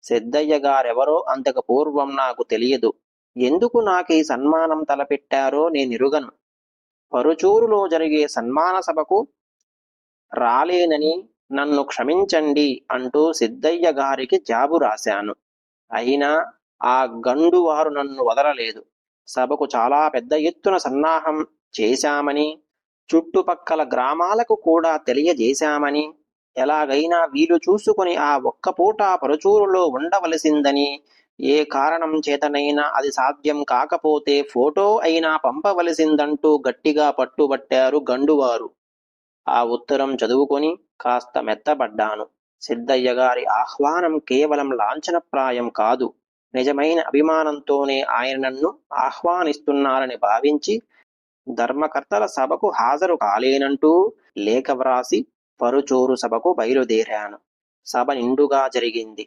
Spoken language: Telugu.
సిద్ధయ్య గారెవరో అంతకు పూర్వం నాకు తెలియదు. ఎందుకు నాకీ సన్మానం తలపెట్టారో నేనెరుగను. పరుచూరులో జరిగే సన్మాన సభకు రాలేనని నన్ను క్షమించండి అంటూ సిద్ధయ్య గారికి జాబు రాశాను. అయినా ఆ గండువారు నన్ను వదలలేదు. సభకు చాలా పెద్ద ఎత్తున సన్నాహం చేశామని, చుట్టుపక్కల గ్రామాలకు కూడా తెలియజేశామని, ఎలాగైనా వీలు చూసుకుని ఆ ఒక్క పూట పరుచూరులో ఉండవలసిందని, ఏ కారణం చేతనైనా అది సాధ్యం కాకపోతే ఫోటో అయినా పంపవలసిందంటూ గట్టిగా పట్టుబట్టారు గండువారు. ఆ ఉత్తరం చదువుకొని కాస్త మెత్తబడ్డాను. సిద్ధయ్య గారి ఆహ్వానం కేవలం లాంఛనప్రాయం కాదు, నిజమైన అభిమానంతోనే ఆయన నన్ను ఆహ్వానిస్తున్నారని భావించి ధర్మకర్తల సభకు హాజరు కాలేనంటూ లేఖ వ్రాసి పరుచూరు సభకు బయలుదేరాను. సభ నిండుగా జరిగింది.